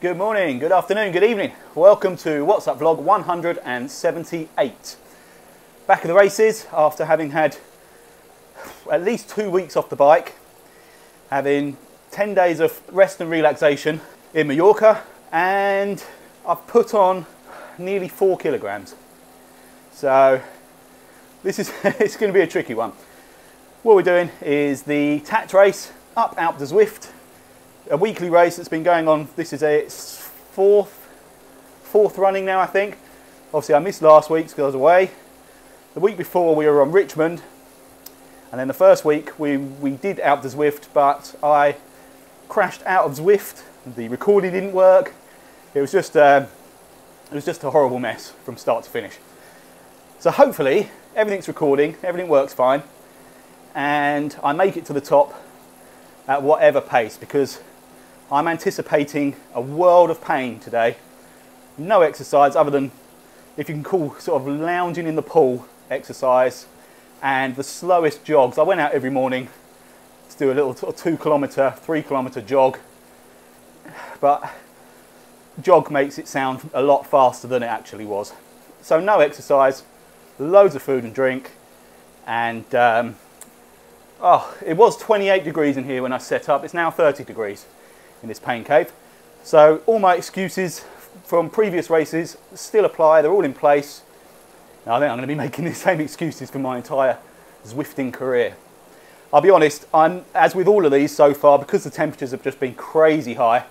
Good morning, good afternoon, good evening. Welcome to What's Up Vlog 178. Back in the races after having had at least 2 weeks off the bike, having 10 days of rest and relaxation in Mallorca, and I've put on nearly 4 kilograms. So this is it's going to be a tricky one. What we're doing is the Tat race up Alpe du Zwift, a weekly race that's been going on. This is its fourth running now, I think. Obviously I missed last week's because I was away. The week before we were on Richmond, and then the first week we did Alpe du Zwift, but I crashed out of Zwift. The recording didn't work. It was just a horrible mess from start to finish. So hopefully everything's recording, everything works fine, and I make it to the top at whatever pace, because I'm anticipating a world of pain today. No exercise other than, if you can call sort of lounging in the pool exercise, and the slowest jogs. I went out every morning to do a little 2 kilometre, 3 kilometre jog, but jog makes it sound a lot faster than it actually was. So no exercise, loads of food and drink, and it was 28 degrees in here when I set up. It's now 30 degrees in this pain cave. So all my excuses from previous races still apply. They're all in place. Now, I think I'm going to be making the same excuses for my entire Zwifting career. I'll be honest, as with all of these so far, because the temperatures have just been crazy high,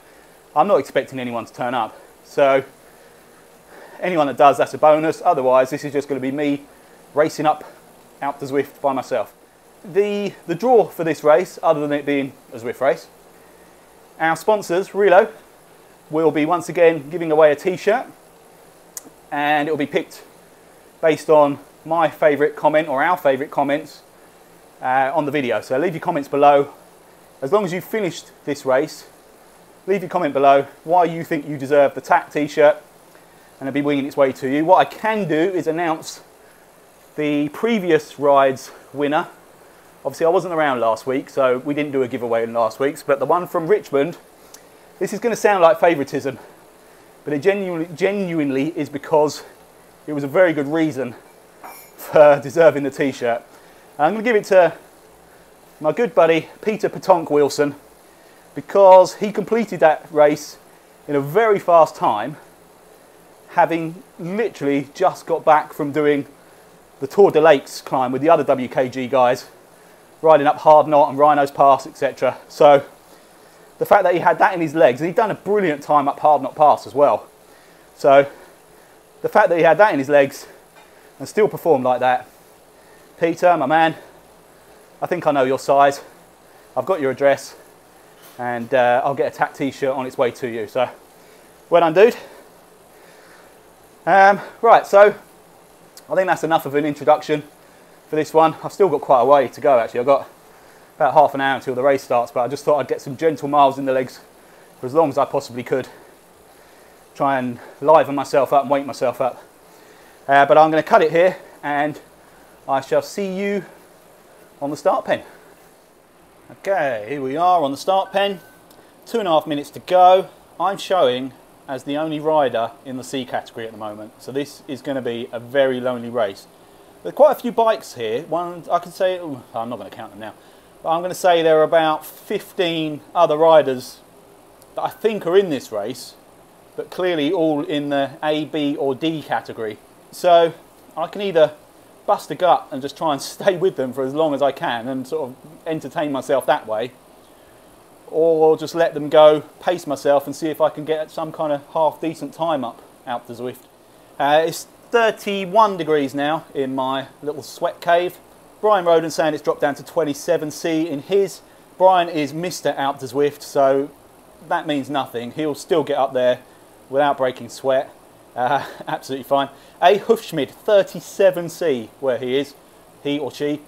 I'm not expecting anyone to turn up. So anyone that does, that's a bonus. Otherwise, this is just going to be me racing up Alpe du Zwift by myself. The draw for this race, other than it being a Zwift race, our sponsors, Relo, will be once again giving away a t-shirt, and it will be picked based on my favourite comment or our favourite comments on the video. So leave your comments below. As long as you've finished this race, leave your comment below why you think you deserve the TAC t-shirt, and it'll be winging its way to you. What I can do is announce the previous ride's winner. Obviously I wasn't around last week, so we didn't do a giveaway in last week's, but the one from Richmond, this is going to sound like favouritism, but it genuinely is because it was a very good reason for deserving the t-shirt. I'm going to give it to my good buddy Peter Patonk Wilson, because he completed that race in a very fast time, having literally just got back from doing the Tour de Lakes climb with the other WKG guys, riding up Hard Knot and Rhinos Pass, etc. So the fact that he had that in his legs, and he'd done a brilliant time up Hard Knot Pass as well. So the fact that he had that in his legs and still performed like that, Peter, my man, I think I know your size. I've got your address, and I'll get a TAC t-shirt on its way to you. So well done, dude. Right, so I think that's enough of an introduction for this one. I've still got quite a way to go actually. I've got about half an hour until the race starts, but I just thought I'd get some gentle miles in the legs for as long as I possibly could. Try and liven myself up and wake myself up. But I'm going to cut it here, and I shall see you on the start pen. Okay, here we are on the start pen. 2.5 minutes to go. I'm showing as the only rider in the C category at the moment, so this is going to be a very lonely race. There are quite a few bikes here. One, I can say, I'm not going to count them now, but I'm going to say there are about 15 other riders that I think are in this race, but clearly all in the A, B or D category. So I can either bust a gut and just try and stay with them for as long as I can and sort of entertain myself that way, or just let them go, pace myself and see if I can get some kind of half decent time up Alpe du Zwift. It's 31 degrees now in my little sweat cave. Brian Roden saying it's dropped down to 27C in his. Brian is Mr. Alpe du Zwift, so that means nothing. He'll still get up there without breaking sweat. Absolutely fine. A. Hufschmid, 37C where he is, he or she.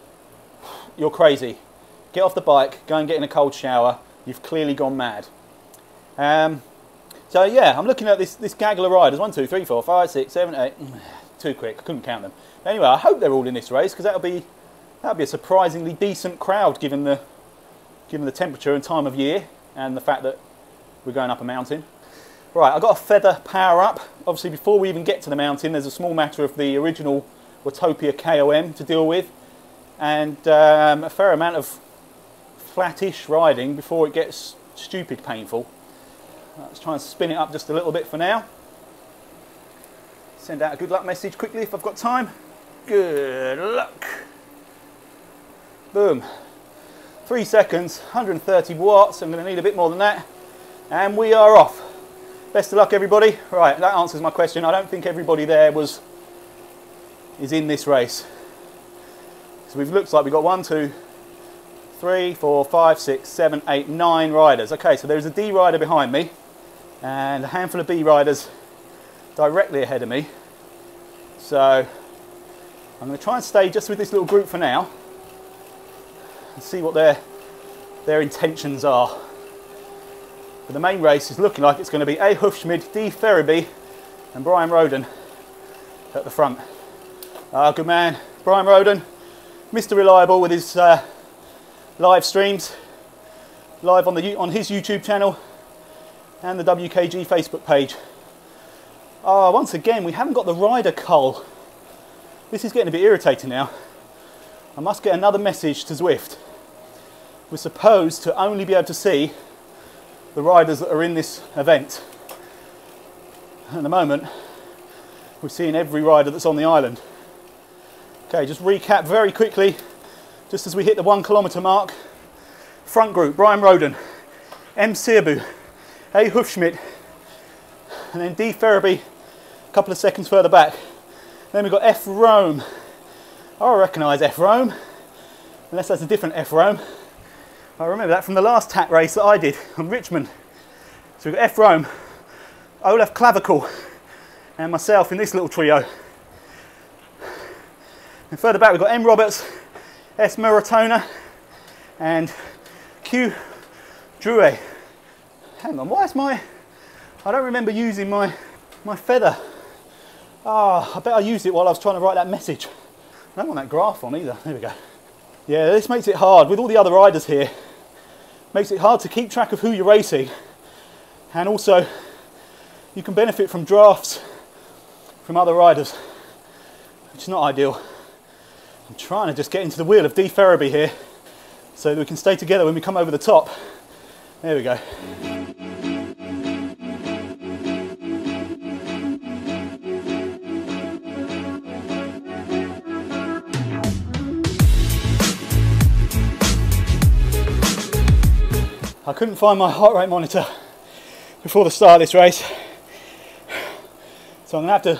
You're crazy. Get off the bike, go and get in a cold shower. You've clearly gone mad. So yeah, I'm looking at this gaggle of riders. 1, 2, 3, 4, 5, 6, 7, 8. Too quick, I couldn't count them. Anyway, I hope they're all in this race, because that'll be a surprisingly decent crowd given the temperature and time of year and the fact that we're going up a mountain. Right, I've got a feather power up. Obviously before we even get to the mountain, there's a small matter of the original Watopia KOM to deal with, and a fair amount of flattish riding before it gets stupid painful. Let's try and spin it up just a little bit for now. Send out a good luck message quickly if I've got time. Good luck. Boom. 3 seconds, 130 watts. I'm going to need a bit more than that. And we are off. Best of luck, everybody. Right, that answers my question. I don't think everybody there is in this race. So we've looked like we've got 1, 2, 3, 4, 5, 6, 7, 8, 9 riders. Okay, so there's a D rider behind me and a handful of B riders directly ahead of me. So I'm going to try and stay just with this little group for now and see what their intentions are. But the main race is looking like it's going to be A. Hufschmid, D. Ferriby and Brian Roden at the front. Good man, Brian Roden, Mr. Reliable with his live streams, live on his YouTube channel and the WKG Facebook page. Once again, we haven't got the rider cull. This is getting a bit irritating now. I must get another message to Zwift. We're supposed to only be able to see the riders that are in this event. At the moment, we're seeing every rider that's on the island. Okay, just recap very quickly, just as we hit the 1 kilometre mark. Front group, Brian Roden, M. Sirbu, A. Hufschmid, and then D. Ferriby a couple of seconds further back. Then we've got F. Rome. I recognise F. Rome, unless that's a different F. Rome. I remember that from the last TAC race that I did on Richmond. So we've got F. Rome, Olaf Clavicle, and myself in this little trio. And further back we've got M. Roberts, S. Maratona, and Q. Drouet. Hang on, why is I don't remember using my feather. I bet I used it while I was trying to write that message. I don't want that graph on either. There we go. Yeah, this makes it hard. With all the other riders here, makes it hard to keep track of who you're racing. And also, you can benefit from drafts from other riders, which is not ideal. I'm trying to just get into the wheel of D. Ferriby here so that we can stay together when we come over the top. There we go. I couldn't find my heart rate monitor before the start of this race, so I'm going to have to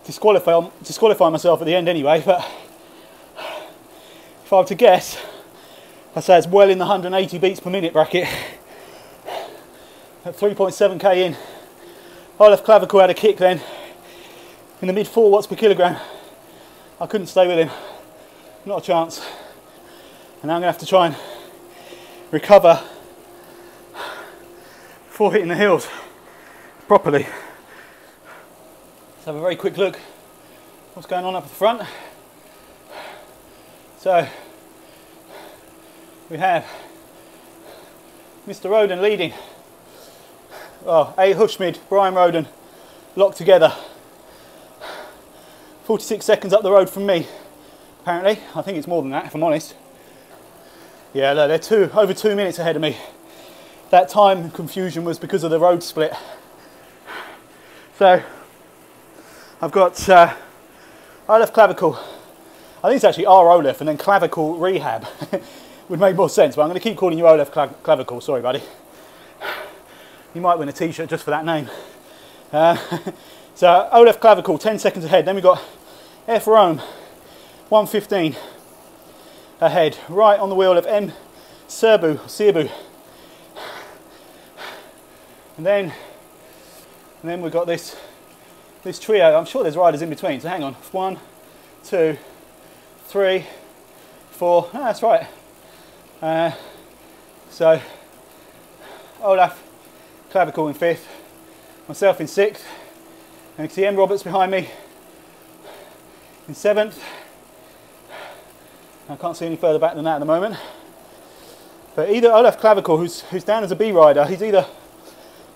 disqualify myself at the end anyway, but if I were to guess, I'd say it's well in the 180 beats per minute bracket. At 3.7k in, Olaf Clavicle had a kick then, in the mid 4 watts per kilogram. I couldn't stay with him, not a chance. And now I'm going to have to try and recover before hitting the hills properly. Let's have a very quick look what's going on up at the front. So we have Mr. Roden leading. Well, A. Hufschmid, Brian Roden locked together. 46 seconds up the road from me, apparently. I think it's more than that, if I'm honest. Yeah, they're over 2 minutes ahead of me. That time confusion was because of the road split. So I've got Olaf Clavicle. I think it's actually R. Olaf and then Clavicle Rehab. Would make more sense, but I'm going to keep calling you Olaf Clavicle. Sorry, buddy. You might win a t-shirt just for that name. So Olaf Clavicle, 10 seconds ahead. Then we've got F. Rome, 1:15 ahead. Right on the wheel of M. Sirbu. And then we've got this trio. I'm sure there's riders in between, so hang on. 1, 2, 3, 4. Oh, that's right. So Olaf Clavicle in 5th, myself in 6th, and you can see M. Roberts behind me in 7th. I can't see any further back than that at the moment. But either Olaf Clavicle, who's down as a B rider, he's either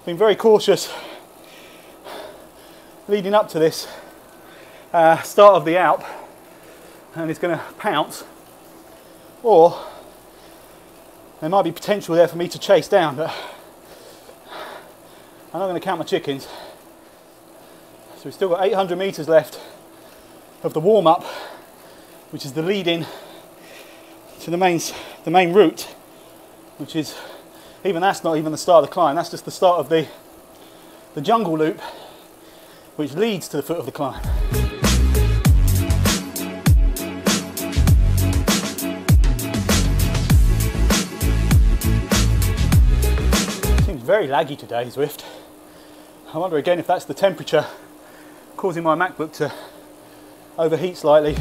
been very cautious leading up to this start of the Alp, and it's going to pounce, or there might be potential there for me to chase down, but I'm not going to count my chickens. So we've still got 800 meters left of the warm-up, which is the lead-in to the main route, which is, even that's not even the start of the climb, that's just the start of the jungle loop, which leads to the foot of the climb. Seems very laggy today, Zwift. I wonder again if that's the temperature causing my MacBook to overheat slightly.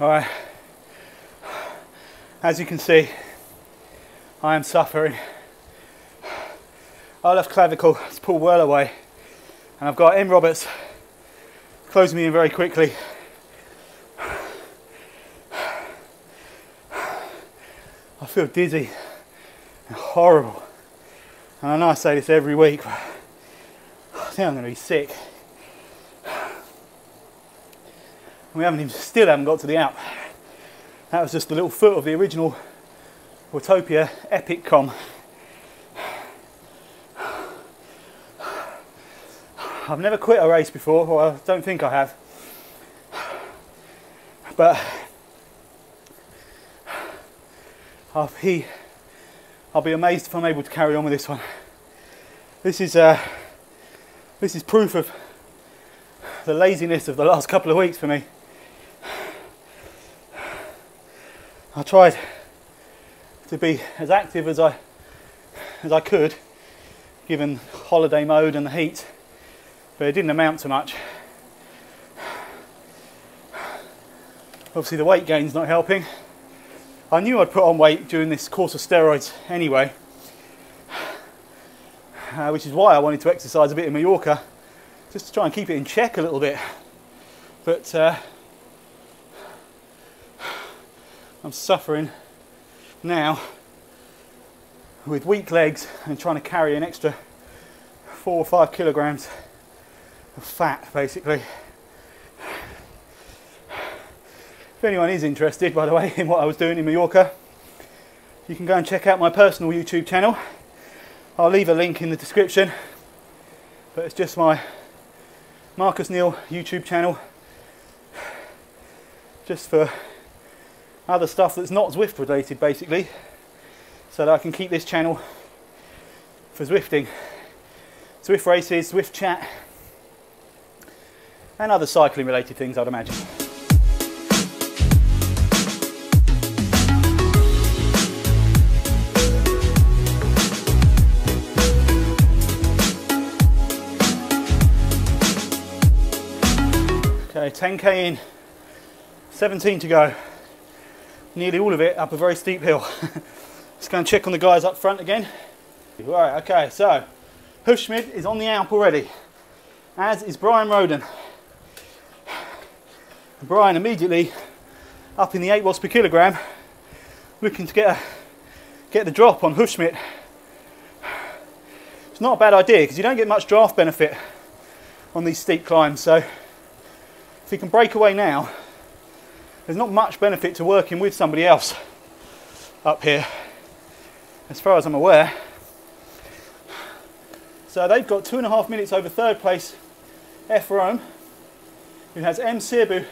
Alright, as you can see, I am suffering. Our left clavicle has pulled well away, and I've got M. Roberts closing me in very quickly. I feel dizzy and horrible, and I know I say this every week, but I think I'm going to be sick. We still haven't got to the Alp. That was just the little foot of the original Autopia Epic Com. I've never quit a race before, or I don't think I have. But I'll be amazed if I'm able to carry on with this one. This is proof of the laziness of the last couple of weeks for me. I tried to be as active as I could, given holiday mode and the heat, but it didn't amount to much. Obviously the weight gain's not helping. I knew I'd put on weight during this course of steroids anyway, which is why I wanted to exercise a bit in Mallorca, just to try and keep it in check a little bit. But I'm suffering now with weak legs and trying to carry an extra 4 or 5 kilograms of fat, basically. If anyone is interested, by the way, in what I was doing in Mallorca, you can go and check out my personal YouTube channel. I'll leave a link in the description, but it's just my Marcus Neal YouTube channel, just for other stuff that's not Zwift related, basically, so that I can keep this channel for Zwifting, Zwift races, Zwift chat, and other cycling related things, I'd imagine. Okay, 10k in, 17 to go. Nearly all of it up a very steep hill. Let's go and check on the guys up front again. Right, okay, so Hufschmidt is on the Alp already, as is Brian Roden. Brian immediately up in the 8 watts per kilogram, looking to get the drop on Hufschmidt. It's not a bad idea because you don't get much draft benefit on these steep climbs, so if you can break away now, there's not much benefit to working with somebody else up here, as far as I'm aware. So they've got 2.5 minutes over third place F. Rome, who has M. Sirbu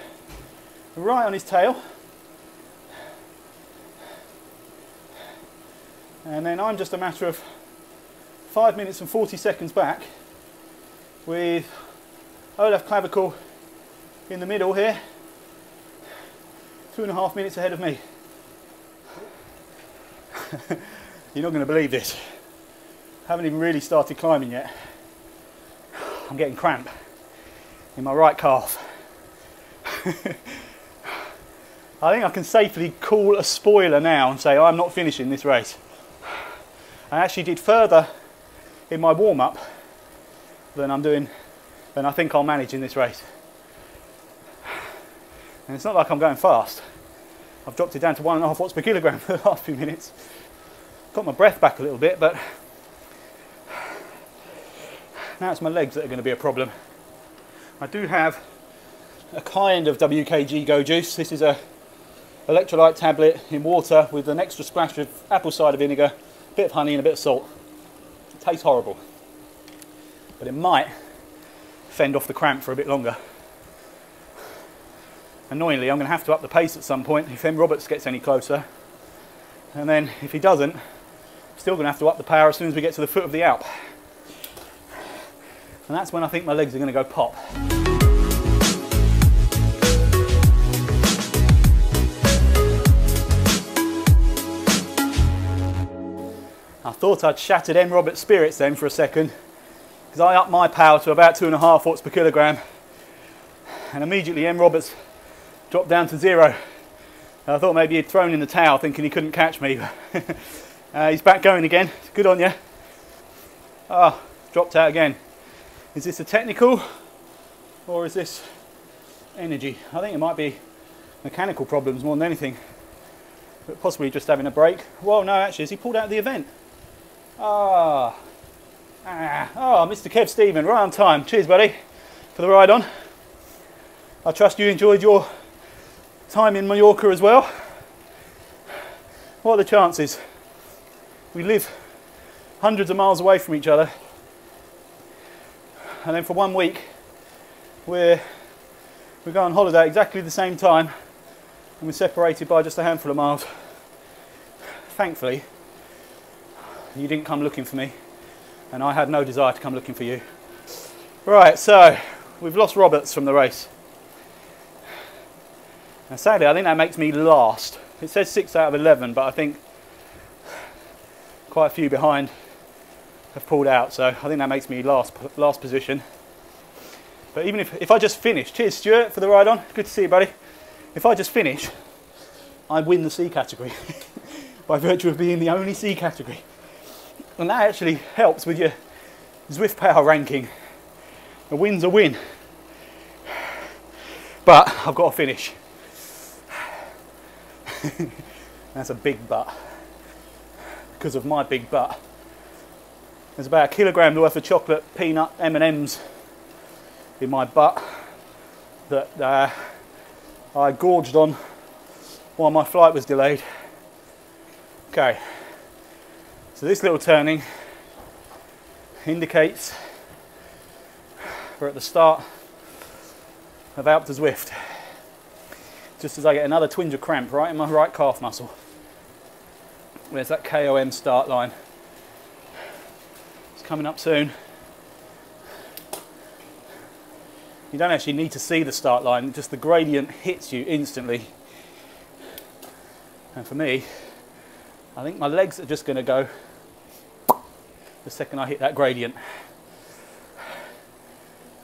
right on his tail. And then I'm just a matter of 5 minutes and 40 seconds back, with Olaf Clavicle in the middle here, 2.5 minutes ahead of me. You're not going to believe this. I haven't even really started climbing yet. I'm getting cramp in my right calf. I think I can safely call a spoiler now and say I'm not finishing this race. I actually did further in my warm-up than I think I'll manage in this race. And it's not like I'm going fast. I've dropped it down to 1.5 watts per kilogram for the last few minutes. Got my breath back a little bit, but now it's my legs that are going to be a problem. I do have a kind of WKG Go Juice. This is a electrolyte tablet in water with an extra splash of apple cider vinegar, a bit of honey and a bit of salt. It tastes horrible, but it might fend off the cramp for a bit longer. Annoyingly, I'm going to have to up the pace at some point if M. Roberts gets any closer. And then if he doesn't, I'm still going to have to up the power as soon as we get to the foot of the Alp. And that's when I think my legs are going to go pop. I thought I'd shattered M. Roberts' spirits then for a second, because I upped my power to about 2.5 watts per kilogram, and immediately M. Roberts dropped down to 0. I thought maybe he'd thrown in the towel thinking he couldn't catch me. He's back going again. Good on you. Ah, dropped out again. Is this a technical or is this energy? I think it might be mechanical problems more than anything, but possibly just having a break. Well, no, actually, has he pulled out of the event? Oh, Mr. Kev Stephen, right on time. Cheers, buddy, for the ride on. I trust you enjoyed your time in Mallorca as well. What are the chances? We live hundreds of miles away from each other, and then for 1 week we go on holiday at exactly the same time, and we're separated by just a handful of miles. Thankfully, you didn't come looking for me, and I had no desire to come looking for you. Right, so we've lost Roberts from the race. Now sadly, I think that makes me last. It says 6 out of 11, but I think quite a few behind have pulled out, so I think that makes me last position. But even if I just finish, cheers Stuart for the ride on, good to see you, buddy. If I just finish, I win the C category by virtue of being the only C category. And that actually helps with your Zwift power ranking. A win's a win. But I've got to finish. That's a big butt. Because of my big butt. There's about 1 kilogram worth of chocolate peanut M&Ms in my butt that I gorged on while my flight was delayed. Okay, so this little turning indicates we're at the start of Alpe du Zwift. Just as I get another twinge of cramp right in my right calf muscle. There's that KOM start line. It's coming up soon. You don't actually need to see the start line, just the gradient hits you instantly. And for me, I think my legs are just going to go the second I hit that gradient.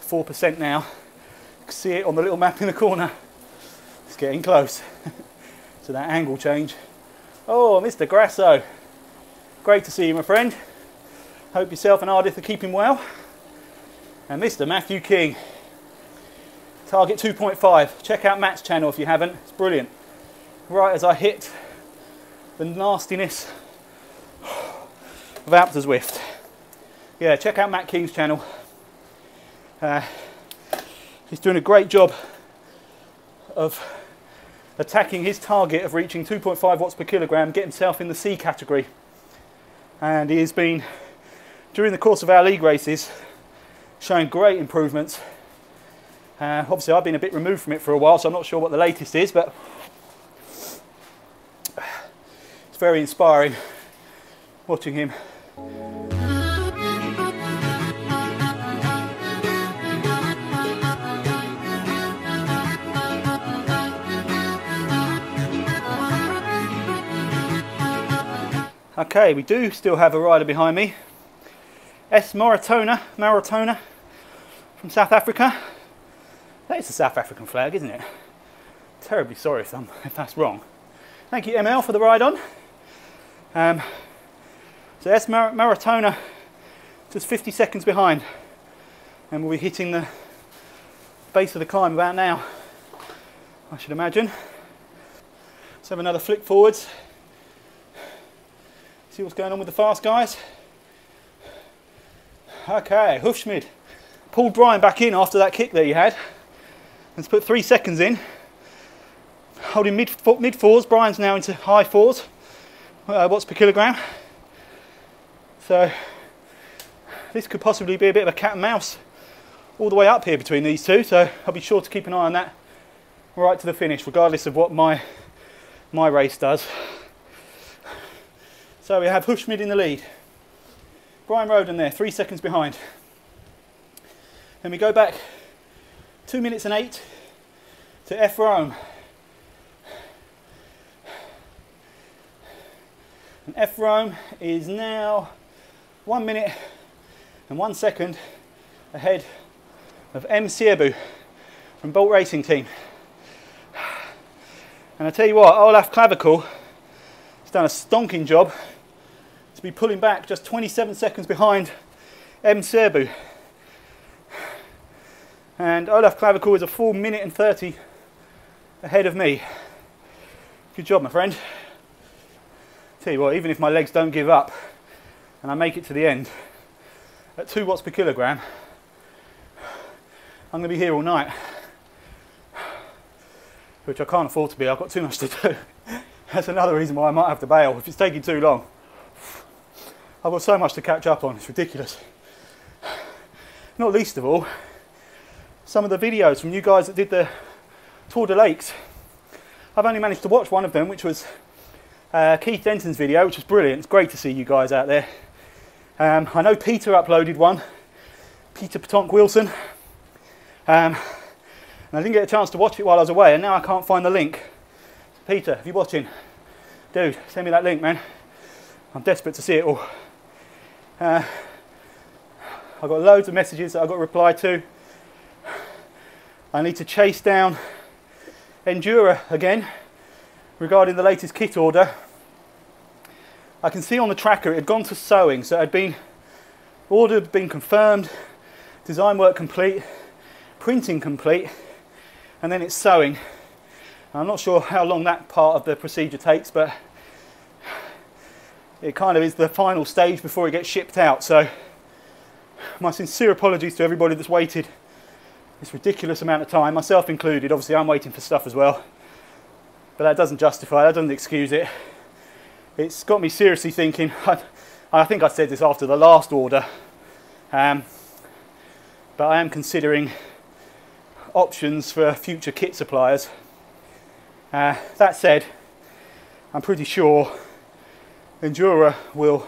4% now. You can see it on the little map in the corner. It's getting close to that angle change. Oh, Mr. Grasso. Great to see you, my friend. Hope yourself and Ardith are keeping well. And Mr. Matthew King. Target 2.5. Check out Matt's channel if you haven't. It's brilliant. Right as I hit the nastiness of Alpe du Zwift. Yeah, check out Matt King's channel. He's doing a great job of attacking his target of reaching 2.5 watts per kilogram, get himself in the C category. And he has been, during the course of our league races, showing great improvements. Obviously I've been a bit removed from it for a while, so I'm not sure what the latest is, but it's very inspiring watching him. Okay, we do still have a rider behind me. S. Maratona from South Africa. That is the South African flag, isn't it? terribly sorry if that's wrong. Thank you, ML, for the ride on. So that's Maratona, just 50 seconds behind, and we'll be hitting the base of the climb about now, I should imagine. Let's have another flick forwards. See what's going on with the fast guys. Okay, Hufschmid pulled Brian back in after that kick that he had. Let's put 3 seconds in. Holding mid fours, Brian's now into high fours, watts per kilogram. So this could possibly be a bit of a cat and mouse all the way up here between these two, so I'll be sure to keep an eye on that right to the finish, regardless of what my race does. So we have Hufschmid in the lead. Brian Roden there, 3 seconds behind. Then we go back 2 minutes and 8 to F. Rome. And F. Rome is now 1 minute and 1 second ahead of M. Sierbu from Bolt Racing Team. And I tell you what, Olaf Clavicle has done a stonking job to be pulling back just 27 seconds behind M. Sierbu. And Olaf Clavicle is a full minute and 30 ahead of me. Good job, my friend. Tell you what, even if my legs don't give up and I make it to the end at 2 watts per kilogram, I'm going to be here all night, which I can't afford to be. I've got too much to do. That's another reason why I might have to bail if it's taking too long. I've got so much to catch up on, it's ridiculous. Not least of all, some of the videos from you guys that did the Tour de Lakes. I've only managed to watch one of them, which was Keith Denton's video, which was brilliant. It's great to see you guys out there. I know Peter uploaded one, Peter Patonk Wilson, and I didn't get a chance to watch it while I was away, and now I can't find the link. Peter, if you're watching, dude, send me that link, man. I'm desperate to see it all. I've got loads of messages that I've got to reply to. I need to chase down Endura again regarding the latest kit order. I can see on the tracker it had gone to sewing, so it had been ordered, been confirmed, design work complete, printing complete, and then it's sewing. I'm not sure how long that part of the procedure takes, but it kind of is the final stage before it gets shipped out. So my sincere apologies to everybody that's waited this ridiculous amount of time, myself included. Obviously I'm waiting for stuff as well, but that doesn't justify, that doesn't excuse it. It's got me seriously thinking. I think I said this after the last order, but I am considering options for future kit suppliers. That said, I'm pretty sure Endura will,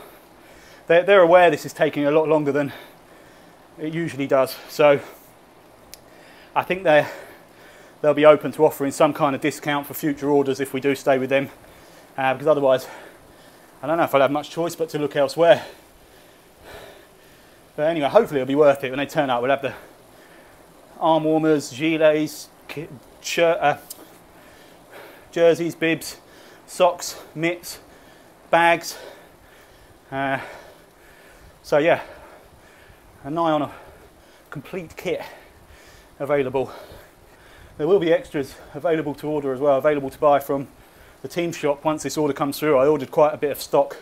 they're aware this is taking a lot longer than it usually does, so I think they'll be open to offering some kind of discount for future orders if we do stay with them, because otherwise I don't know if I'll have much choice but to look elsewhere. But anyway, hopefully it'll be worth it when they turn up. We'll have the arm warmers, gilets, jerseys, bibs, socks, mitts, bags. So yeah, an eye on a complete kit available. There will be extras available to order as well, available to buy from the team shop once this order comes through. I ordered quite a bit of stock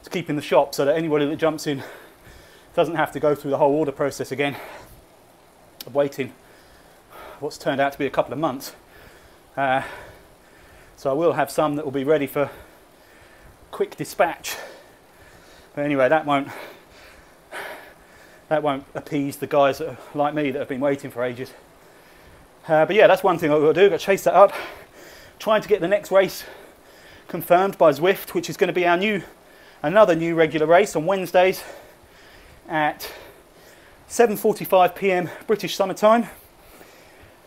to keep in the shop so that anybody that jumps in doesn't have to go through the whole order process again of waiting what's turned out to be a couple of months. So I will have some that will be ready for quick dispatch. But anyway, that won't appease the guys that are like me that have been waiting for ages. But yeah, that's one thing I've got to do. I've got to chase that up. Trying to get the next race confirmed by Zwift, which is going to be another new regular race on Wednesdays at 7:45 PM British Summer Time,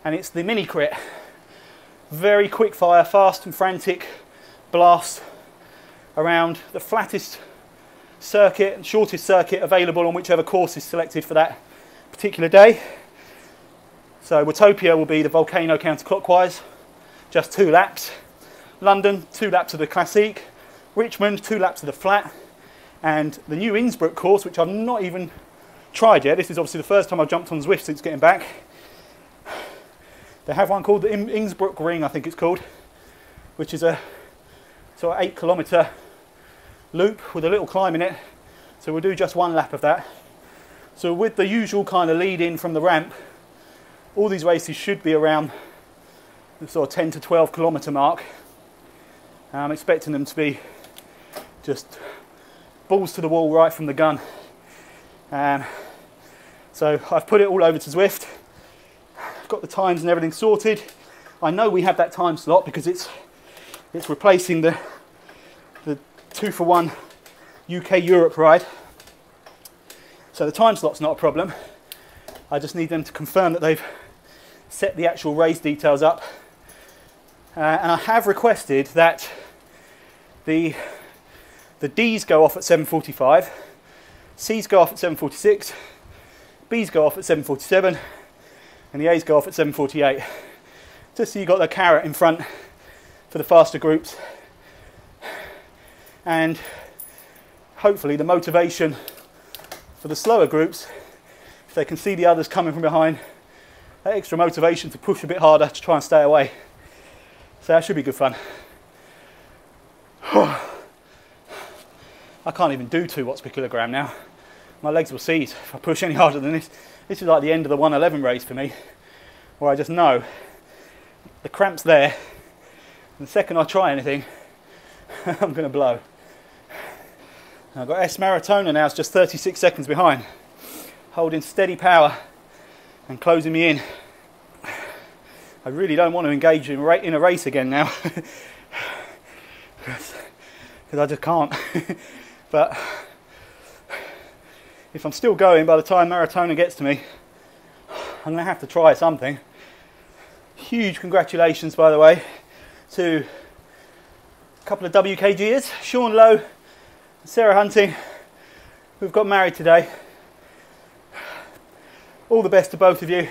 and it's the mini crit. Very quick fire, fast and frantic blast around the flattest circuit and shortest circuit available on whichever course is selected for that particular day. So Watopia will be the volcano counterclockwise just 2 laps. London, 2 laps of the Classique. Richmond, 2 laps of the flat. And the new Innsbruck course, which I've not even tried yet. This is obviously the first time I've jumped on Zwift since getting back. They have one called the Innsbruck Ring, I think it's called, which is a sort of 8-kilometre loop with a little climb in it. So we'll do just 1 lap of that. So with the usual kind of lead in from the ramp, all these races should be around the sort of 10 to 12 kilometre mark. I'm expecting them to be just balls to the wall right from the gun. So I've put it all over to Zwift. I've got the times and everything sorted. I know we have that time slot because it's replacing the 2-for-1 UK Europe ride. So the time slot's not a problem. I just need them to confirm that they've set the actual race details up. And I have requested that the D's go off at 7:45, C's go off at 7:46, B's go off at 7:47, and the A's go off at 7:48. Just so you got the carrot in front for the faster groups. And hopefully the motivation for the slower groups, if they can see the others coming from behind, that extra motivation to push a bit harder to try and stay away. So that should be good fun. I can't even do 2 watts per kilogram now. My legs will seize if I push any harder than this. This is like the end of the 111 race for me, where I just know the cramp's there, and the second I try anything, I'm going to blow. I've got S Maratona now, it's just 36 seconds behind, holding steady power and closing me in. I really don't want to engage in a race again now, because I just can't. But if I'm still going by the time Maratona gets to me, I'm going to have to try something. Huge congratulations, by the way, to a couple of WKGers, Sean Lowe and Sarah Hunting, who've got married today. All the best to both of you.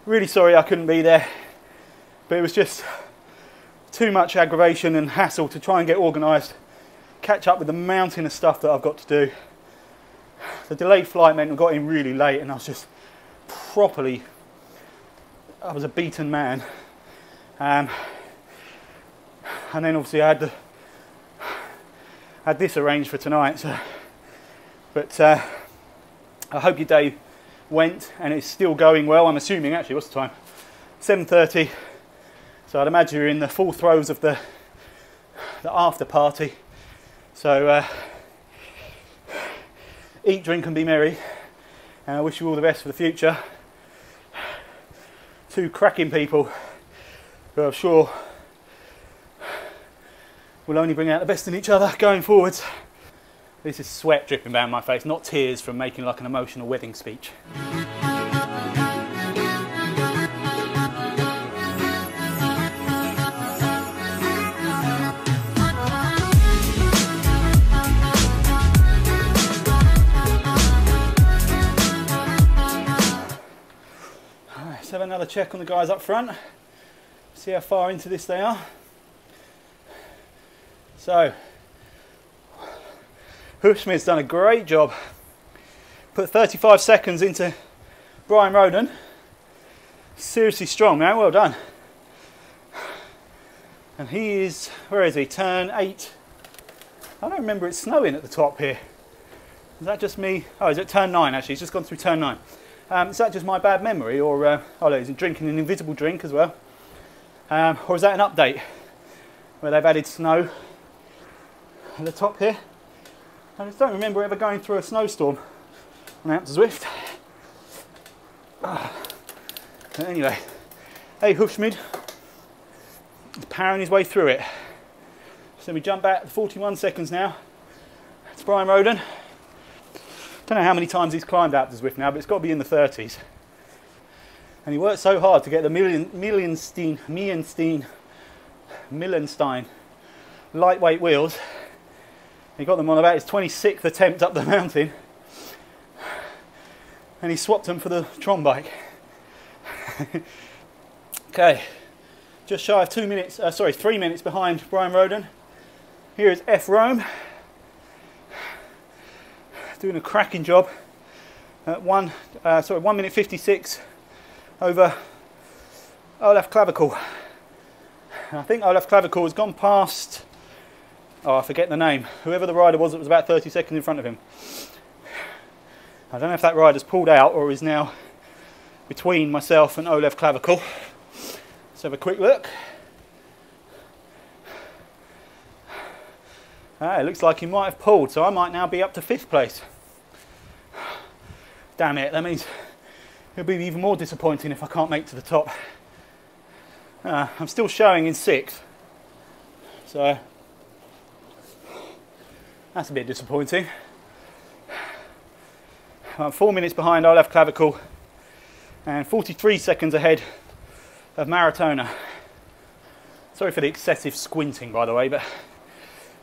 Really sorry I couldn't be there, but it was just too much aggravation and hassle to try and get organised, catch up with the mountain of stuff that I've got to do. The delayed flight meant I got in really late and I was just properly, I was a beaten man. And then obviously I had this arranged for tonight. So, but I hope your day went and it's still going well. I'm assuming, actually, what's the time? 7:30. So I'd imagine you're in the full throes of the after party. So eat, drink and be merry. And I wish you all the best for the future. 2 cracking people who I'm sure will only bring out the best in each other going forwards. This is sweat dripping down my face, not tears from making like an emotional wedding speech. Let's have another check on the guys up front, see how far into this they are. So, Hoofsmid's done a great job. Put 35 seconds into Brian Roden. Seriously strong, man, well done. And he is, where is he? Turn 8. I don't remember it snowing at the top here. Is that just me? Oh, is it turn 9 actually? He's just gone through turn 9. Is that just my bad memory, or oh no, he's drinking an invisible drink as well, or is that an update where they've added snow at the top here? I just don't remember ever going through a snowstorm on Alpe du Zwift. But anyway, hey Hoofsmid, he's powering his way through it. So we jump back 41 seconds now. It's Brian Roden. Don't know how many times he's climbed Alpe du Zwift now, but it's got to be in the 30s. And he worked so hard to get the Millenstein lightweight wheels. He got them on about his 26th attempt up the mountain. And he swapped them for the Tron bike. Okay, just shy of 3 minutes behind Brian Roden. Here is F Rome, doing a cracking job at 1 minute 56 over Olaf Clavicle. I think Olaf Clavicle has gone past, oh, I forget the name, whoever the rider was that was about 30 seconds in front of him. I don't know if that rider's pulled out or is now between myself and Olaf Clavicle. Let's have a quick look. It looks like he might have pulled, so I might now be up to 5th place. Damn it, that means it'll be even more disappointing if I can't make to the top. I'm still showing in 6th, so that's a bit disappointing. I'm 4 minutes behind Olaf Clavicle and 43 seconds ahead of Maratona. Sorry for the excessive squinting, by the way, but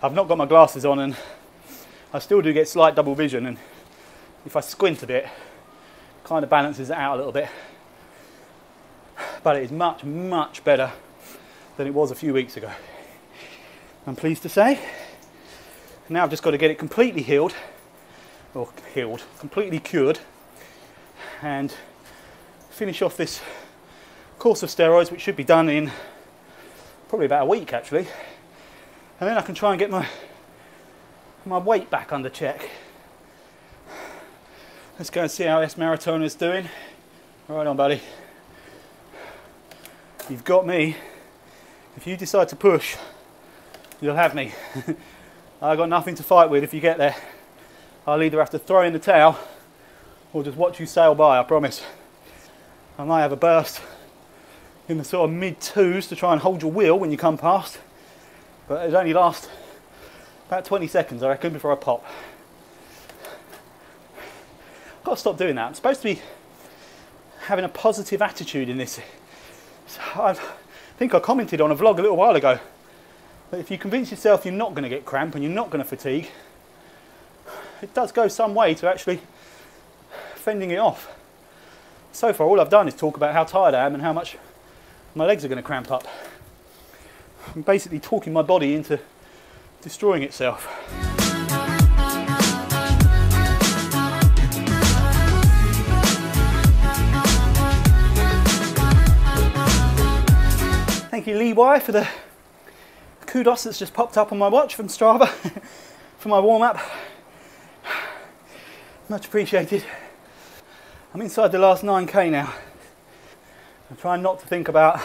I've not got my glasses on and I still do get slight double vision, and if I squint a bit, it kind of balances it out a little bit. But it is much, much better than it was a few weeks ago, I'm pleased to say. Now I've just got to get it completely healed, completely cured, and finish off this course of steroids, which should be done in probably about a week actually, and then I can try and get my weight back under check. Let's go and see how S Maratona is doing. Right on, buddy. You've got me. If you decide to push, you'll have me. I've got nothing to fight with if you get there. I'll either have to throw in the towel or just watch you sail by, I promise. I might have a burst in the sort of mid-2s to try and hold your wheel when you come past, but it only lasts about 20 seconds, I reckon, before I pop. I've got to stop doing that. I'm supposed to be having a positive attitude in this. So I think I commented on a vlog a little while ago that if you convince yourself you're not going to get cramp and you're not going to fatigue, it does go some way to actually fending it off. So far all I've done is talk about how tired I am and how much my legs are going to cramp up. I'm basically talking my body into destroying itself. Thank you, Lee Y, for the kudos that's just popped up on my watch from Strava for my warm-up. Much appreciated. I'm inside the last 9k now. I'm trying not to think about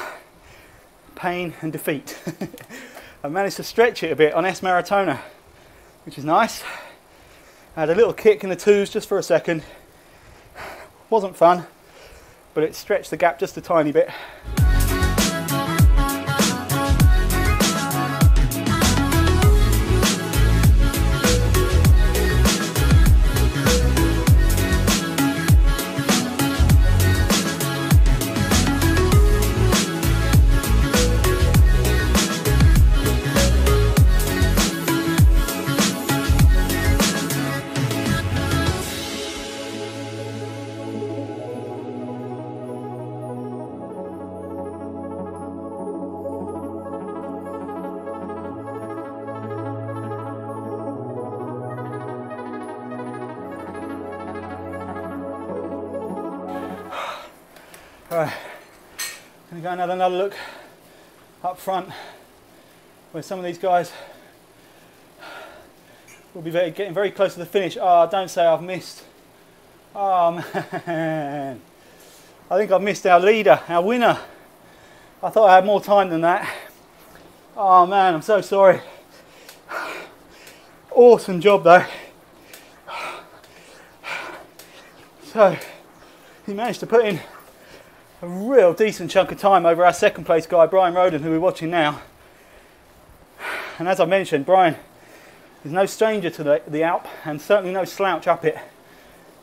pain and defeat. I've managed to stretch it a bit on S Maratona, which is nice. I had a little kick in the 2s just for a second. Wasn't fun, but it stretched the gap just a tiny bit. Right, I'm going to go another look up front where some of these guys will be getting very close to the finish. Oh, don't say I've missed. Oh man, I think I've missed our leader, our winner. I thought I had more time than that. Oh man, I'm so sorry. Awesome job though. So, he managed to put in a real decent chunk of time over our second place guy, Brian Roden, who we're watching now. And as I mentioned, Brian is no stranger to the Alp and certainly no slouch up it.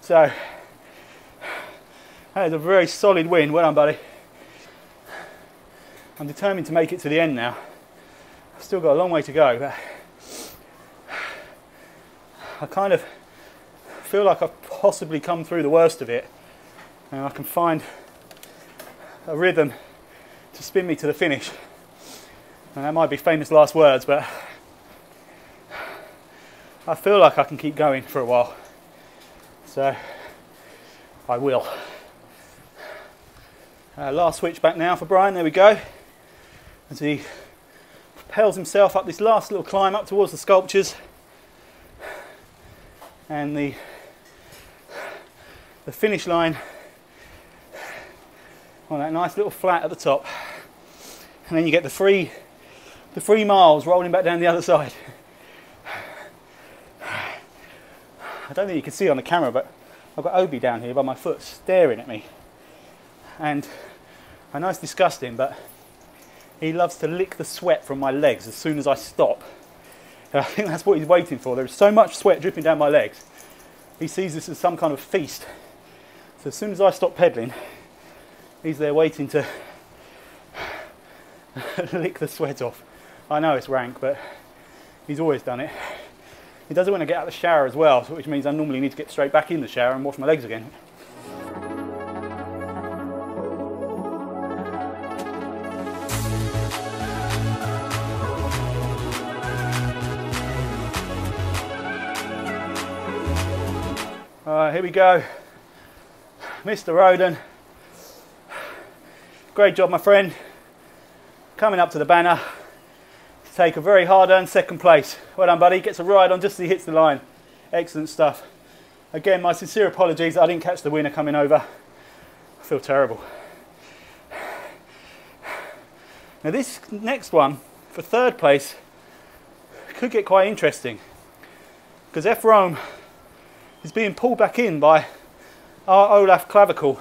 So that is a very solid win. Well done, buddy. I'm determined to make it to the end now. I've still got a long way to go, but I kind of feel like I've possibly come through the worst of it and I can find a rhythm to spin me to the finish. And that might be famous last words, but I feel like I can keep going for a while. So I will. Last switch back now for Brian, there we go. As he propels himself up this last little climb up towards the sculptures. And the finish line on that nice little flat at the top. And then you get the 3 miles rolling back down the other side. I don't think you can see on the camera, but I've got Obi down here by my foot staring at me. And I know it's disgusting, but he loves to lick the sweat from my legs as soon as I stop. And I think that's what he's waiting for. There's so much sweat dripping down my legs. He sees this as some kind of feast. So as soon as I stop pedaling, he's there waiting to lick the sweat off. I know it's rank, but he's always done it. He does it when I get out of the shower as well, which means I normally need to get straight back in the shower and wash my legs again. Alright, here we go. Mr. Roden. Great job, my friend. Coming up to the banner to take a very hard-earned second place. Well done, buddy. Gets a ride on just as he hits the line. Excellent stuff. Again, my sincere apologies. I didn't catch the winner coming over. I feel terrible. Now this next one, for third place, could get quite interesting. Because F. Rome is being pulled back in by our Olaf clavicle.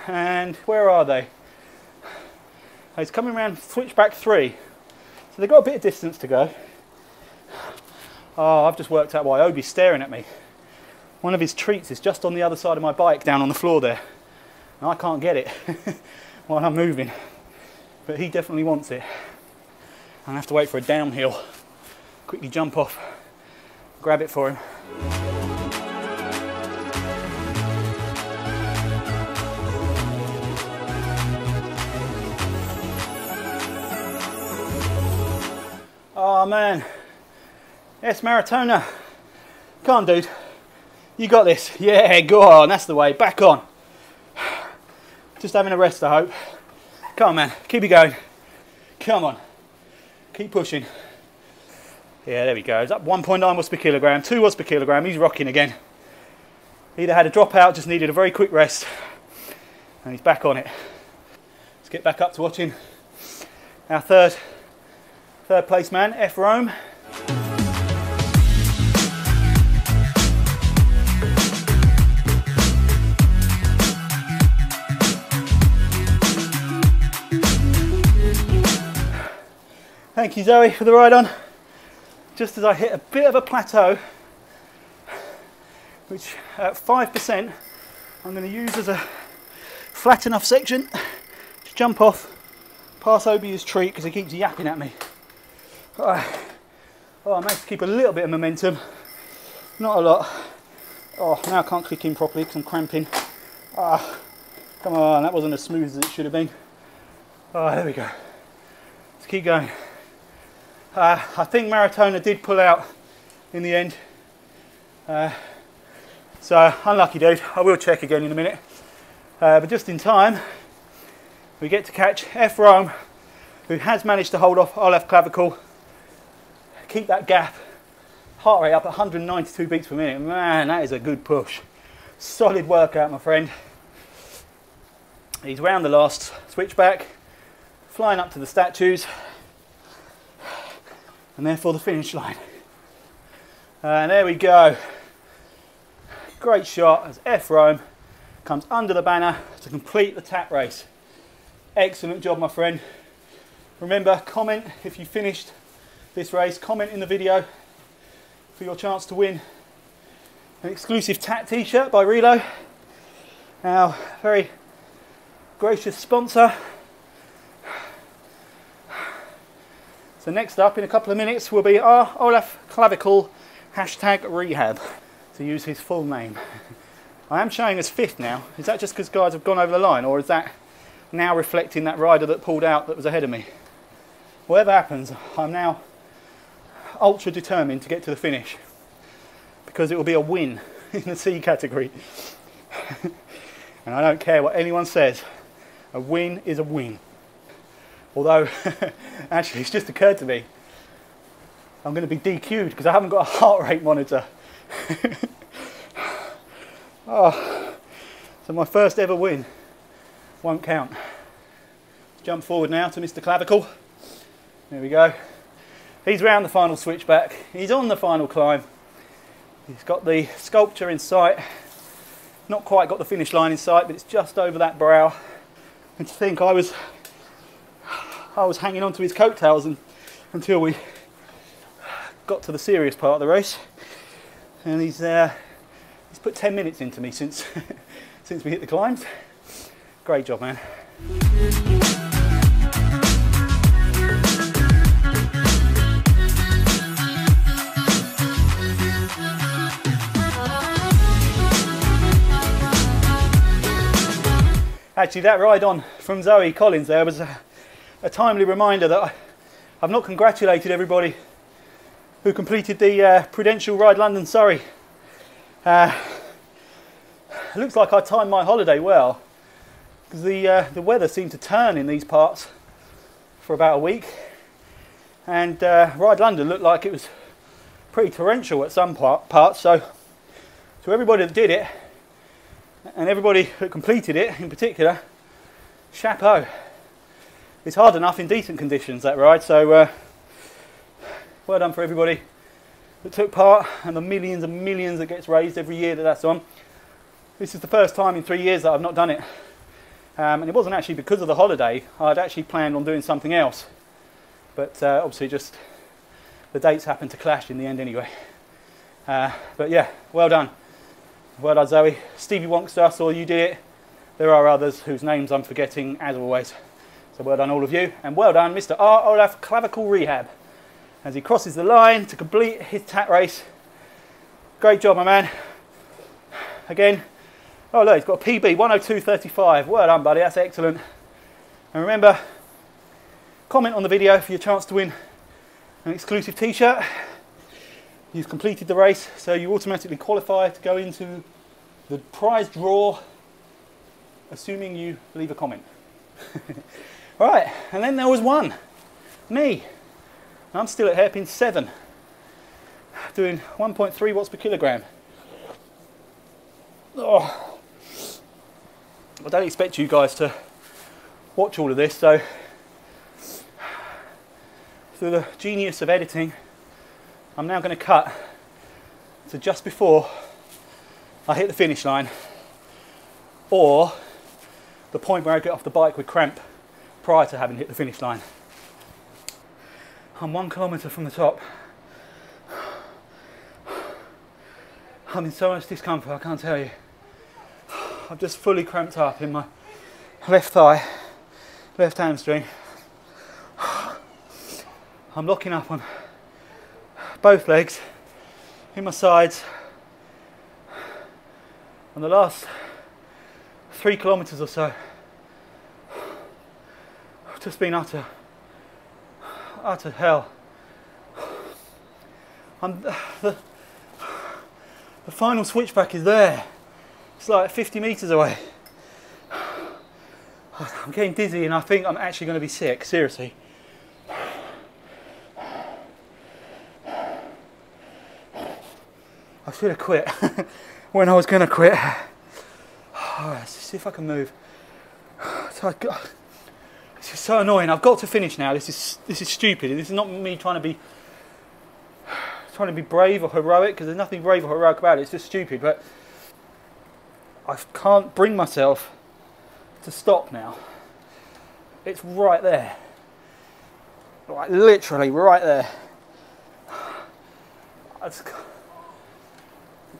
And where are they? He's coming around switchback 3. So they've got a bit of distance to go. Oh, I've just worked out why Obi's staring at me. One of his treats is just on the other side of my bike, down on the floor there. And I can't get it while I'm moving. But he definitely wants it. I'm gonna have to wait for a downhill. Quickly jump off, grab it for him. Oh man, yes, Maratona. Come on, dude. You got this. Yeah, go on. That's the way. Back on. Just having a rest, I hope. Come on, man. Keep it going. Come on. Keep pushing. Yeah, there we go. It's up 1.9 watts per kilogram, 2 watts per kilogram. He's rocking again. Either had a dropout, just needed a very quick rest, and he's back on it. Let's get back up to watching our third place man, F. Rome. Thank you, Zoe, for the ride on. Just as I hit a bit of a plateau, which at 5% I'm going to use as a flat enough section to jump off, pass Obi's treat because he keeps yapping at me. Oh, I managed to keep a little bit of momentum, not a lot. Oh, now I can't click in properly because I'm cramping. Ah, come on, that wasn't as smooth as it should have been. Oh, there we go. Let's keep going. I think Maratona did pull out in the end. So, unlucky dude. I will check again in a minute. But just in time, we get to catch F. Rome, who has managed to hold off Olaf clavicle. Keep that gap. Heart rate up at 192 beats per minute. Man, that is a good push. Solid workout, my friend. He's round the last switchback, flying up to the statues, and therefore the finish line. And there we go. Great shot as F. Rome comes under the banner to complete the tap race. Excellent job, my friend. Remember, comment if you finished this race. Comment in the video for your chance to win an exclusive tap t-shirt by Relo, our very gracious sponsor. So next up in a couple of minutes will be our Olaf clavicle #rehab, to use his full name. I am showing as 5th now. Is that just because guys have gone over the line, or is that now reflecting that rider that pulled out that was ahead of me. Whatever happens, I'm now ultra determined to get to the finish, because it will be a win in the C category. And I don't care what anyone says, a win is a win. Although, actually, it's just occurred to me, I'm going to be DQ'd because I haven't got a heart rate monitor. Oh, so my first ever win won't count. Let's jump forward now to Mr. Clavicle. There we go. He's round the final switchback. He's on the final climb. He's got the sculpture in sight. Not quite got the finish line in sight, but it's just over that brow. And to think I was hanging on to his coattails until we got to the serious part of the race. And he's put 10 minutes into me since since we hit the climbs. Great job, man. Actually, that ride on from Zoe Collins there was a timely reminder that I've not congratulated everybody who completed the Prudential Ride London Surrey. It looks like I timed my holiday well, because the weather seemed to turn in these parts for about a week, and Ride London looked like it was pretty torrential at some parts. So everybody that did it, and everybody that completed it in particular, chapeau. It's hard enough in decent conditions, that ride, so well done for everybody that took part, and the millions and millions that gets raised every year that's on. This is the first time in 3 years that I've not done it, and it wasn't actually because of the holiday. I'd actually planned on doing something else, but obviously just the dates happened to clash in the end anyway. But yeah, well done. Well done, Zoe. Stevie Wonkster, saw you did it. There are others whose names I'm forgetting, as always. So well done, all of you. And well done, Mr. R. Olaf Clavicle Rehab, as he crosses the line to complete his TAT race. Great job, my man. Again, oh look, he's got a PB, 1:02:35. Well done, buddy, that's excellent. And remember, comment on the video for your chance to win an exclusive t-shirt. You've completed the race, so you automatically qualify to go into the prize draw, assuming you leave a comment. Right, and then there was one, me. I'm still at hairpin 7, doing 1.3 watts per kilogram. Oh, I don't expect you guys to watch all of this, so through the genius of editing, I'm now going to cut to just before I hit the finish line, or the point where I get off the bike with cramp prior to having hit the finish line. I'm 1 kilometre from the top. I'm in so much discomfort, I can't tell you. I've just fully cramped up in my left thigh, left hamstring. I'm locking up on both legs, in my sides. On the last 3 kilometres or so, I've just been utter hell. The final switchback is there. It's like 50 metres away. I'm getting dizzy and I think I'm actually going to be sick, seriously. I should have quit when I was going to quit. Let's see if I can move. So this is so annoying. I've got to finish now. This is stupid. This is not me trying to be brave or heroic, because there's nothing brave or heroic about it. It's just stupid. But I can't bring myself to stop now. It's right there. Like literally right there. I just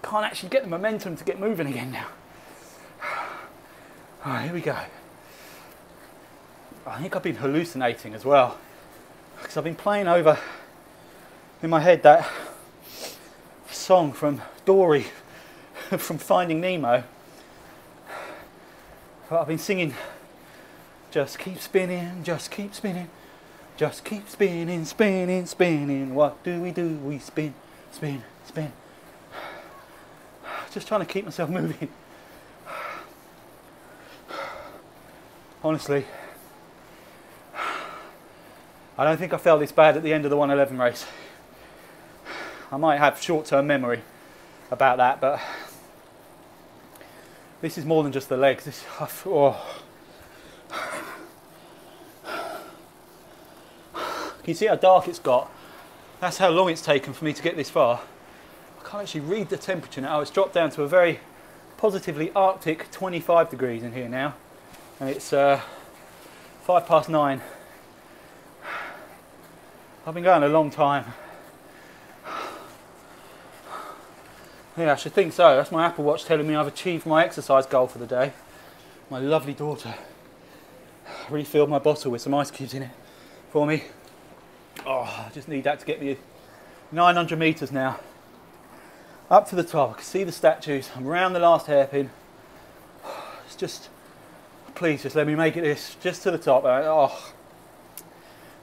can't actually get the momentum to get moving again now. Alright, here we go. I think I've been hallucinating as well, because I've been playing over in my head that song from Dory from Finding Nemo. But I've been singing Just keep spinning, just keep spinning. Just keep spinning, spinning, spinning. What do? We spin, spin, spin. Just trying to keep myself moving. Honestly, I don't think I felt this bad at the end of the 111 race. I might have short-term memory about that, but this is more than just the legs. This, oh. Can you see how dark it's got? That's how long it's taken for me to get this far. I can't actually read the temperature now. It's dropped down to a very positively Arctic 25 degrees in here now. And it's 9:05. I've been going a long time. Yeah, I should think so. That's my Apple Watch telling me I've achieved my exercise goal for the day. My lovely daughter refilled my bottle with some ice cubes in it for me. Oh, I just need that to get me 900 metres now. Up to the top. I can see the statues. I'm around the last hairpin. It's just, please just let me make it this, just to the top. Oh.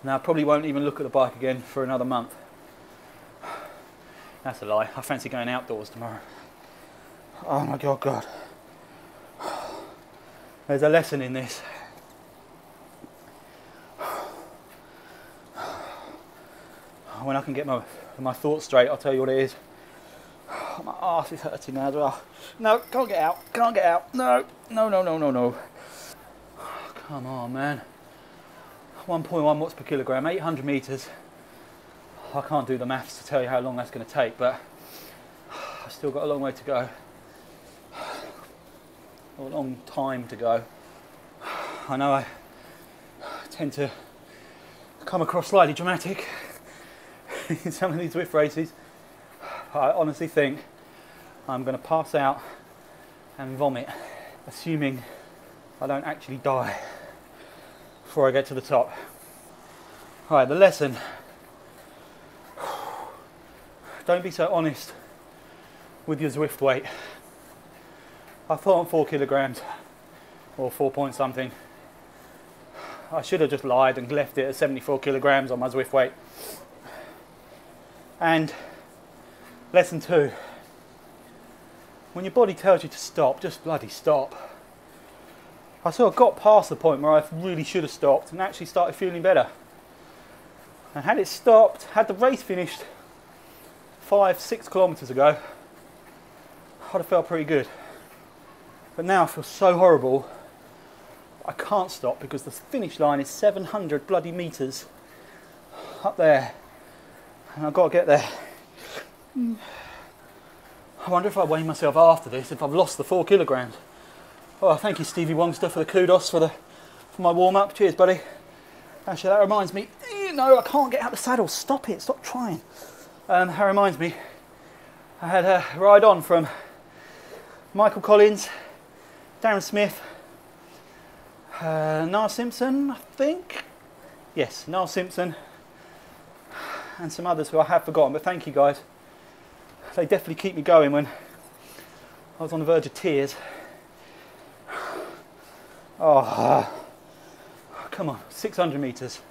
Now I probably won't even look at the bike again for another month. That's a lie. I fancy going outdoors tomorrow. Oh my God. There's a lesson in this. When I can get my thoughts straight, I'll tell you what it is. My arse is hurting now as well. No, can't get out. Can't get out. No. Come on, man. 1.1 watts per kilogram, 800 metres. I can't do the maths to tell you how long that's going to take, but I've still got a long way to go. A long time to go. I know I tend to come across slightly dramatic in some of these Zwift races. I honestly think I'm going to pass out and vomit, assuming I don't actually die before I get to the top. Alright, the lesson. Don't be so honest with your Zwift weight. I thought on 4 kilograms or 4 point something. I should have just lied and left it at 74 kilograms on my Zwift weight. And lesson 2, when your body tells you to stop, just bloody stop. I sort of got past the point where I really should have stopped and actually started feeling better. And had it stopped, had the race finished 5-6 kilometers ago, I'd have felt pretty good. But now I feel so horrible, I can't stop because the finish line is 700 bloody meters up there. And I've got to get there. I wonder if I weigh myself after this, if I've lost the 4 kilograms. Oh, thank you, Stevie Wongster, for the kudos for my warm-up. Cheers, buddy. Actually, that reminds me. No, I can't get out the saddle. Stop it. Stop trying. That reminds me. I had a ride on from Michael Collins, Darren Smith, Niall Simpson, I think. Yes, Niall Simpson. And some others who I have forgotten, but thank you guys. They definitely keep me going when I was on the verge of tears. Oh, come on, 600 metres.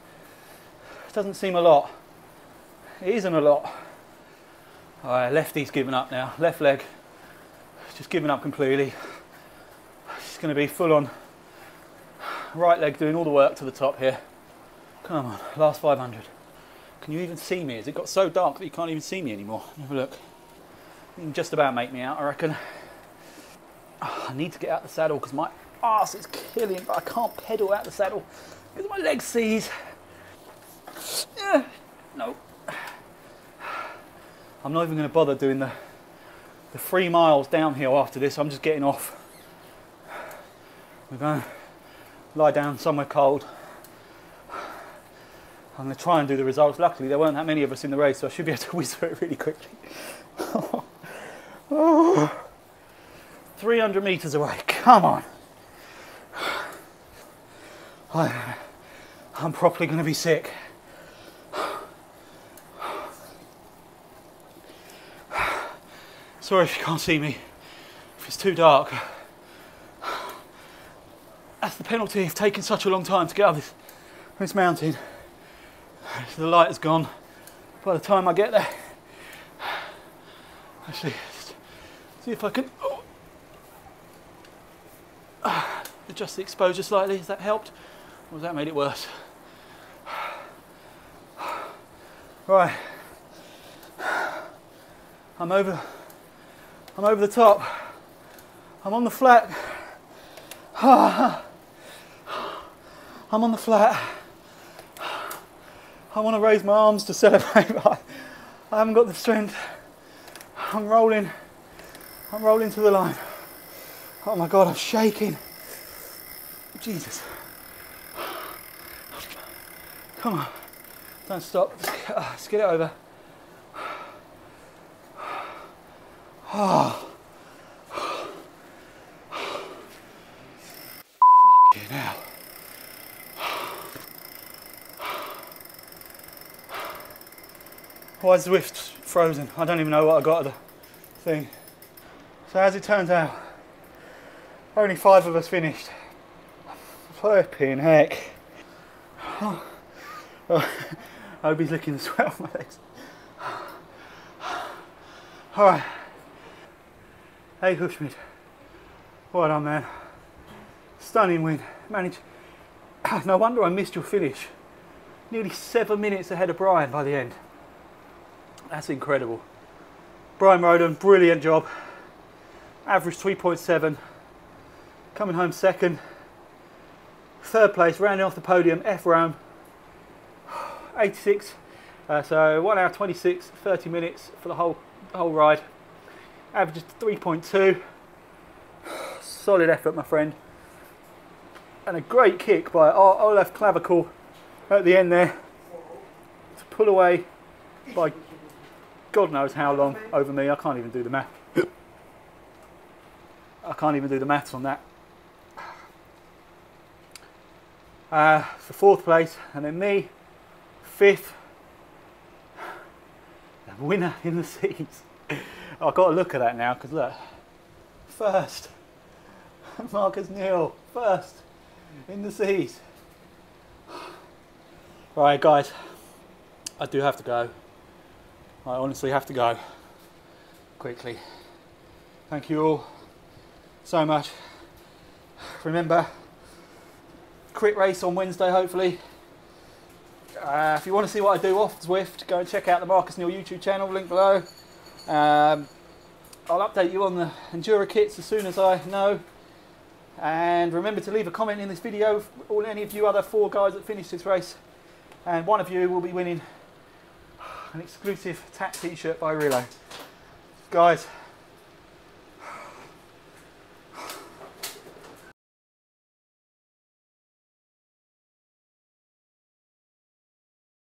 Doesn't seem a lot. It isn't a lot. Alright, lefty's given up now. Left leg, just given up completely. It's going to be full on. Right leg doing all the work to the top here. Come on, last 500. Can you even see me? Has it got so dark that you can't even see me anymore? Have a look. You can just about make me out, I reckon. Oh, I need to get out the saddle because my arse is killing, but I can't pedal out the saddle because my leg seize. No. I'm not even going to bother doing the 3 miles downhill after this. I'm just getting off. We're going to lie down somewhere cold. I'm going to try and do the results. Luckily, there weren't that many of us in the race, so I should be able to whiz through it really quickly. Oh. 300 metres away. Come on. I'm probably going to be sick. Sorry if you can't see me, if it's too dark. That's the penalty of taking such a long time to get up this mountain. The light is gone by the time I get there. Actually, see if I can adjust the exposure slightly. Has that helped? Or has that made it worse? Right. I'm over the top. I'm on the flat. I'm on the flat. I want to raise my arms to celebrate, but I haven't got the strength. I'm rolling to the line. Oh my God, I'm shaking. Jesus. Come on, don't stop. Let's get it over. Oh. Fucking hell. Why is Zwift frozen? I don't even know what I got of the thing. So as it turns out, only 5 of us finished. Flipping heck. Oh. I hope he's licking the sweat off my legs. Alright. Hey Hushmid. Well done, man. Stunning win. Managed. No wonder I missed your finish. Nearly 7 minutes ahead of Brian by the end. That's incredible. Brian Roden, brilliant job. Average 3.7. Coming home second. Third place, rounding off the podium, F Rome. 86. So 1 hour 26, 30 minutes for the whole ride. Average 3.2. Solid effort, my friend. And a great kick by Olaf Clavicle at the end there to pull away by God knows how long over me. I can't even do the math. I can't even do the maths on that. For 4th place, and then me, 5th. The winner in the seas. I've got to look at that now because look, 1st, Marcus Neal, 1st in the seas. Right, guys, I do have to go. I honestly have to go quickly. Thank you all so much. Remember, crit race on Wednesday, hopefully. If you want to see what I do off Zwift, go and check out the Marcus Neal YouTube channel, link below. I'll update you on the Endura kits as soon as I know. And remember to leave a comment in this video or any of you other 4 guys that finished this race. And one of you will be winning an exclusive TAT t-shirt by Relo. Guys,